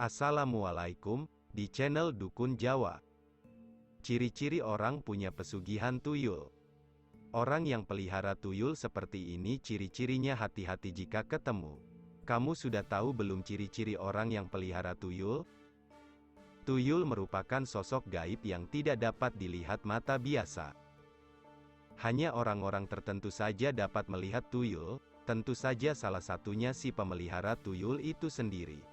Assalamualaikum, di channel Dukun Jawa. Ciri-ciri orang punya pesugihan tuyul. Orang yang pelihara tuyul seperti ini ciri-cirinya, hati-hati jika ketemu. Kamu sudah tahu belum ciri-ciri orang yang pelihara tuyul? Tuyul merupakan sosok gaib yang tidak dapat dilihat mata biasa. Hanya orang-orang tertentu saja dapat melihat tuyul, tentu saja salah satunya si pemelihara tuyul itu sendiri.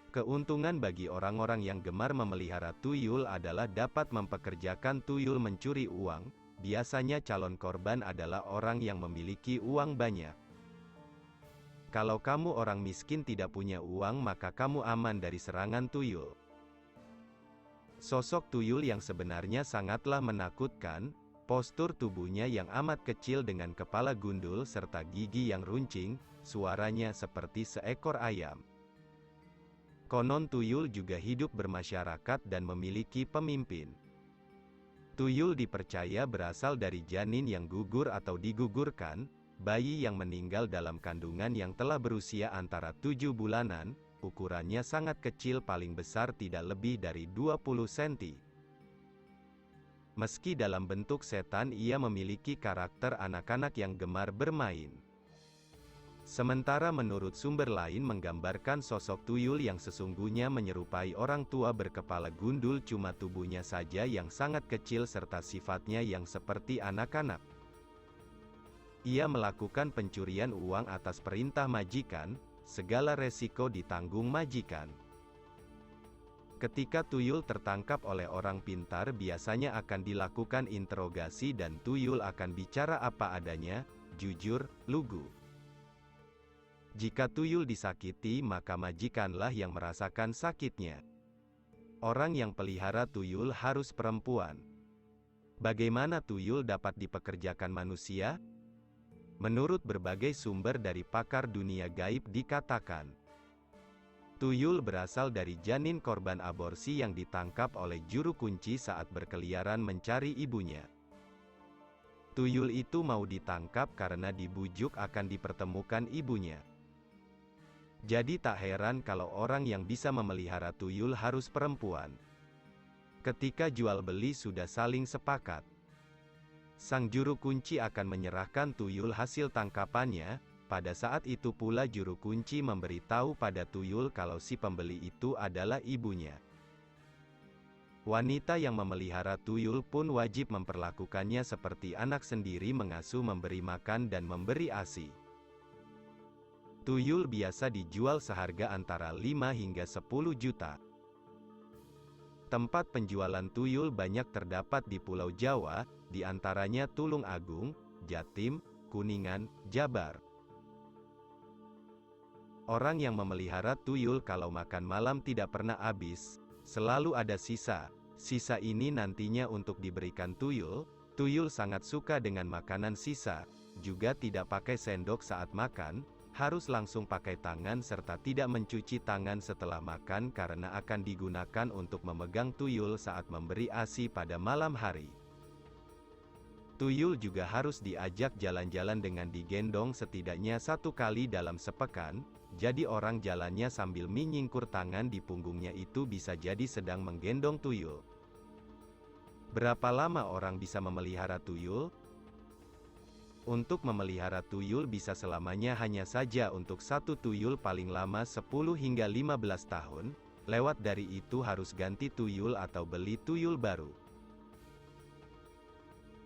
Keuntungan bagi orang-orang yang gemar memelihara tuyul adalah dapat mempekerjakan tuyul mencuri uang. Biasanya calon korban adalah orang yang memiliki uang banyak. Kalau kamu orang miskin tidak punya uang, maka kamu aman dari serangan tuyul. Sosok tuyul yang sebenarnya sangatlah menakutkan. Postur tubuhnya yang amat kecil dengan kepala gundul serta gigi yang runcing, suaranya seperti seekor ayam. Konon tuyul juga hidup bermasyarakat dan memiliki pemimpin. Tuyul dipercaya berasal dari janin yang gugur atau digugurkan, bayi yang meninggal dalam kandungan yang telah berusia antara 7 bulanan, ukurannya sangat kecil, paling besar tidak lebih dari 20 cm. Meski dalam bentuk setan, ia memiliki karakter anak-anak yang gemar bermain. Sementara menurut sumber lain menggambarkan sosok tuyul yang sesungguhnya menyerupai orang tua berkepala gundul, cuma tubuhnya saja yang sangat kecil serta sifatnya yang seperti anak-anak. Ia melakukan pencurian uang atas perintah majikan, segala resiko ditanggung majikan. Ketika tuyul tertangkap oleh orang pintar, biasanya akan dilakukan interogasi dan tuyul akan bicara apa adanya, jujur, lugu. Jika tuyul disakiti, maka majikanlah yang merasakan sakitnya. Orang yang pelihara tuyul harus perempuan. Bagaimana tuyul dapat dipekerjakan manusia? Menurut berbagai sumber dari pakar dunia gaib dikatakan, tuyul berasal dari janin korban aborsi yang ditangkap oleh juru kunci saat berkeliaran mencari ibunya. Tuyul itu mau ditangkap karena dibujuk akan dipertemukan ibunya. Jadi tak heran kalau orang yang bisa memelihara tuyul harus perempuan. Ketika jual beli sudah saling sepakat, sang juru kunci akan menyerahkan tuyul hasil tangkapannya. Pada saat itu pula juru kunci memberitahu pada tuyul kalau si pembeli itu adalah ibunya. Wanita yang memelihara tuyul pun wajib memperlakukannya seperti anak sendiri, mengasuh, memberi makan dan memberi ASI. Tuyul biasa dijual seharga antara 5 hingga 10 juta. Tempat penjualan tuyul banyak terdapat di Pulau Jawa, di antaranya Tulung Agung, Jatim, Kuningan, Jabar. Orang yang memelihara tuyul kalau makan malam tidak pernah habis, selalu ada sisa. Sisa ini nantinya untuk diberikan tuyul. Tuyul sangat suka dengan makanan sisa, juga tidak pakai sendok saat makan, harus langsung pakai tangan serta tidak mencuci tangan setelah makan karena akan digunakan untuk memegang tuyul saat memberi ASI pada malam hari. Tuyul juga harus diajak jalan-jalan dengan digendong setidaknya 1 kali dalam sepekan, jadi orang jalannya sambil menyingkur tangan di punggungnya itu bisa jadi sedang menggendong tuyul. Berapa lama orang bisa memelihara tuyul? Untuk memelihara tuyul bisa selamanya, hanya saja untuk satu tuyul paling lama 10 hingga 15 tahun, lewat dari itu harus ganti tuyul atau beli tuyul baru.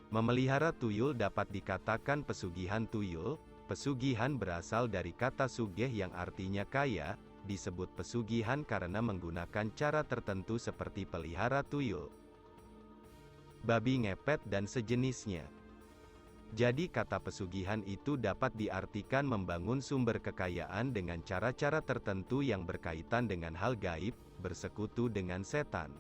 Memelihara tuyul dapat dikatakan pesugihan tuyul. Pesugihan berasal dari kata sugih yang artinya kaya, disebut pesugihan karena menggunakan cara tertentu seperti pelihara tuyul, babi ngepet dan sejenisnya. Jadi kata pesugihan itu dapat diartikan membangun sumber kekayaan dengan cara-cara tertentu yang berkaitan dengan hal gaib, bersekutu dengan setan.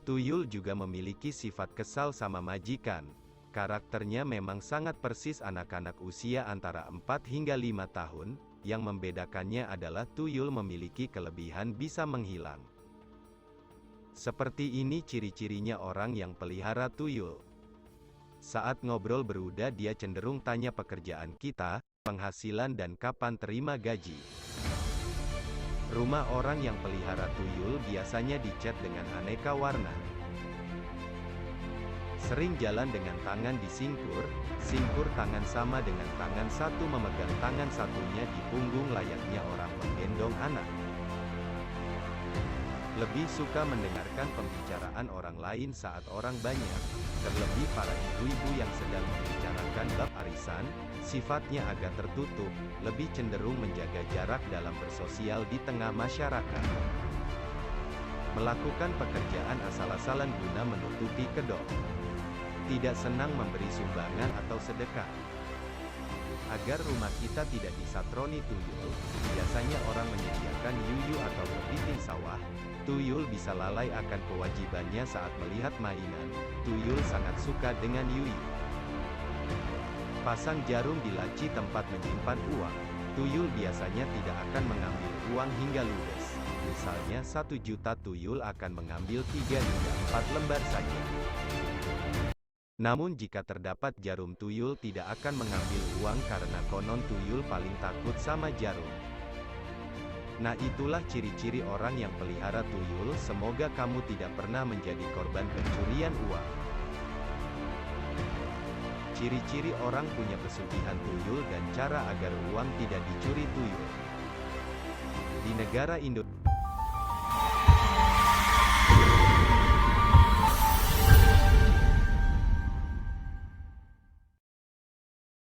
Tuyul juga memiliki sifat kesal sama majikan. Karakternya memang sangat persis anak-anak usia antara 4 hingga 5 tahun, yang membedakannya adalah tuyul memiliki kelebihan bisa menghilang. Seperti ini ciri-cirinya orang yang pelihara tuyul. Saat ngobrol berudah dia cenderung tanya pekerjaan kita, penghasilan dan kapan terima gaji. Rumah orang yang pelihara tuyul biasanya dicat dengan aneka warna. Sering jalan dengan tangan disingkur, singkur tangan sama dengan tangan satu memegang tangan satunya di punggung layaknya orang menggendong anak. Lebih suka mendengarkan pembicaraan orang lain saat orang banyak, terlebih para ibu-ibu yang sedang membicarakan bab arisan, sifatnya agak tertutup, lebih cenderung menjaga jarak dalam bersosial di tengah masyarakat. Melakukan pekerjaan asal-asalan guna menutupi kedok. Tidak senang memberi sumbangan atau sedekah. Agar rumah kita tidak disatroni tuyul, biasanya orang menyediakan yuyu atau kepiting sawah. Tuyul bisa lalai akan kewajibannya saat melihat mainan. Tuyul sangat suka dengan yuyu. Pasang jarum di laci tempat menyimpan uang. Tuyul biasanya tidak akan mengambil uang hingga ludes. Misalnya 1 juta tuyul akan mengambil 3 hingga 4 lembar saja. Namun jika terdapat jarum tuyul tidak akan mengambil uang karena konon tuyul paling takut sama jarum. Nah itulah ciri-ciri orang yang pelihara tuyul. Semoga kamu tidak pernah menjadi korban pencurian uang. Ciri-ciri orang punya pesugihan tuyul dan cara agar uang tidak dicuri tuyul. Di negara Indonesia